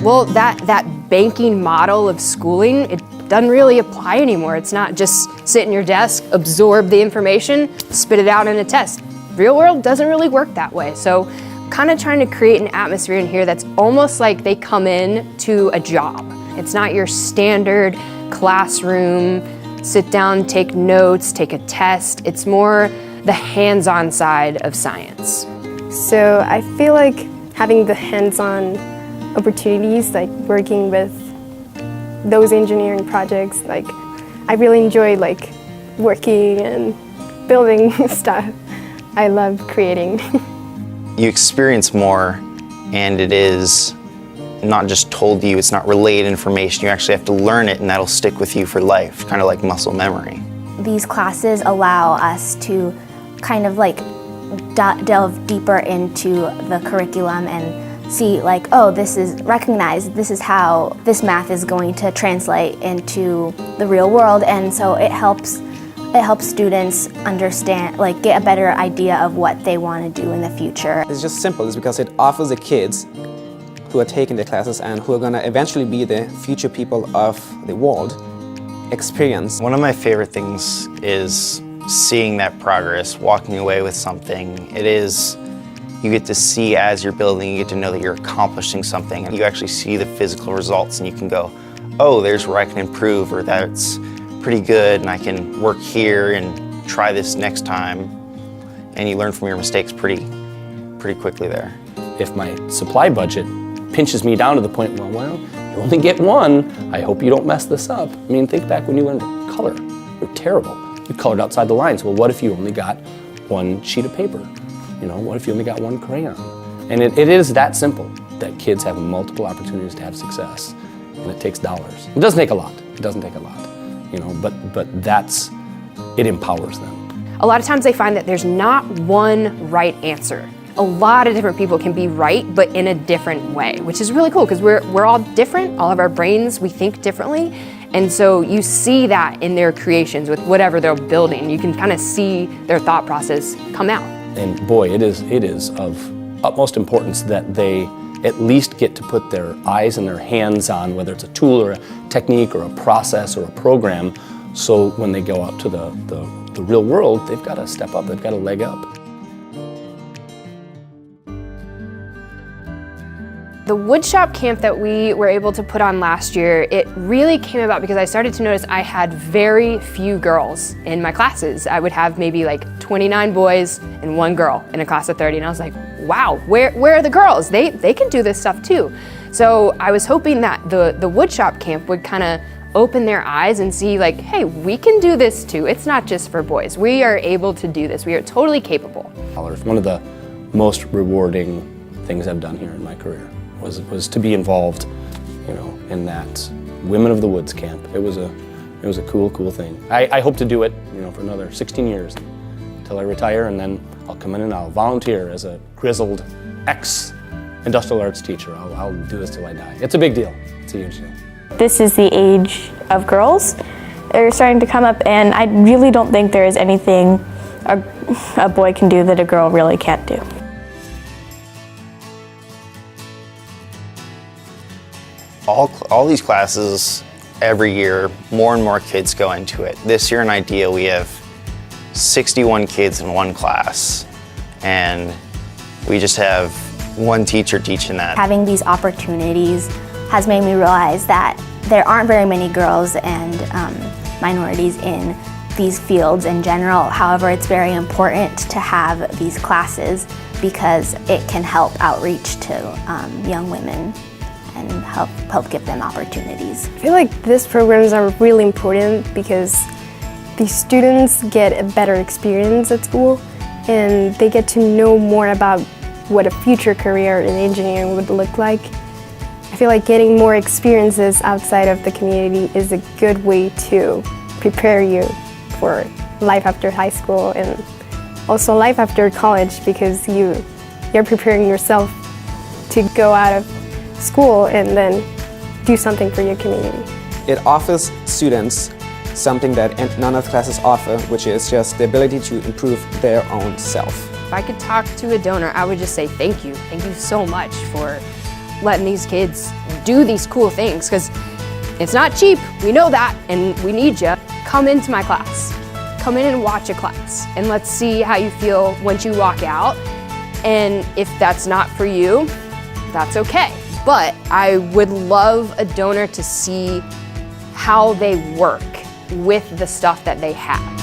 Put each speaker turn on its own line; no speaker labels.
Well, that banking model of schooling, it doesn't really apply anymore. It's not just sit in your desk, absorb the information, spit it out in a test. Real world doesn't really work that way. So kind of trying to create an atmosphere in here that's almost like they come in to a job. It's not your standard classroom, sit down, take notes, take a test. It's more the hands-on side of science.
So I feel like having the hands-on opportunities, like working with those engineering projects, like I really enjoy like working and building stuff. I love creating.
You experience more, and it is not just told to you, it's not relayed information. You actually have to learn it, and that'll stick with you for life, kind of like muscle memory.
These classes allow us to kind of like delve deeper into the curriculum and see like, oh, this is how this math is going to translate into the real world, and so it helps students understand, like get a better idea of what they want to do in the future.
It's just simple. It's because it offers the kids who are taking the classes and who are going to eventually be the future people of the world experience.
One of my favorite things is seeing that progress, walking away with something. It is, you get to see as you're building, you get to know that you're accomplishing something, and you actually see the physical results, and you can go, oh, there's where I can improve, or that's pretty good, and I can work here and try this next time. And you learn from your mistakes pretty quickly there.
If my supply budget pinches me down to the point, well, you only get one, I hope you don't mess this up. I mean, think back when you learned to color. You're terrible. You colored outside the lines. Well, what if you only got one sheet of paper? You know, what if you only got one crayon? And it is that simple, that kids have multiple opportunities to have success, and it takes dollars. It doesn't take a lot. It doesn't take a lot, you know, but it empowers them.
A lot of times they find that there's not one right answer. A lot of different people can be right, but in a different way, which is really cool because we're all different. All of our brains, we think differently. And so you see that in their creations with whatever they're building. You can kind of see their thought process come out.
And boy, it is of utmost importance that they at least get to put their eyes and their hands on whether it's a tool or a technique or a process or a program, so when they go out to the real world, they've got to step up, they've got to leg up.
The woodshop camp that we were able to put on last year, it really came about because I started to notice I had very few girls in my classes. I would have maybe like 29 boys and one girl in a class of 30, and I was like, wow, where are the girls? They can do this stuff too. So I was hoping that the woodshop camp would kind of open their eyes and see like, hey, we can do this too. It's not just for boys. We are able to do this. We are totally capable.
One of the most rewarding things I've done here in my career was to be involved, you know, in that Women of the Woods camp. It was a cool thing. I hope to do it, you know, for another 16 years until I retire, and then I'll come in and I'll volunteer as a grizzled ex-industrial arts teacher. I'll do this till I die. It's a big deal. It's a huge deal.
This is the age of girls. They're starting to come up, and I really don't think there is anything a boy can do that a girl really can't do.
All these classes, every year, more and more kids go into it. This year in IDEA, we have 61 kids in one class, and we just have one teacher teaching that.
Having these opportunities has made me realize that there aren't very many girls and minorities in these fields in general. However, it's very important to have these classes because it can help outreach to young women and help give them opportunities.
I feel like these programs are really important because the students get a better experience at school and they get to know more about what a future career in engineering would look like. I feel like getting more experiences outside of the community is a good way to prepare you for life after high school and also life after college, because you're preparing yourself to go out of school and then do something for your community.
It offers students something that none of the classes offer, which is just the ability to improve their own self.
If I could talk to a donor, I would just say thank you. Thank you so much for letting these kids do these cool things, because it's not cheap, we know that, and we need you. Come into my class. Come in and watch a class, and let's see how you feel once you walk out. And if that's not for you, that's okay. But I would love a donor to see how they work with the stuff that they have.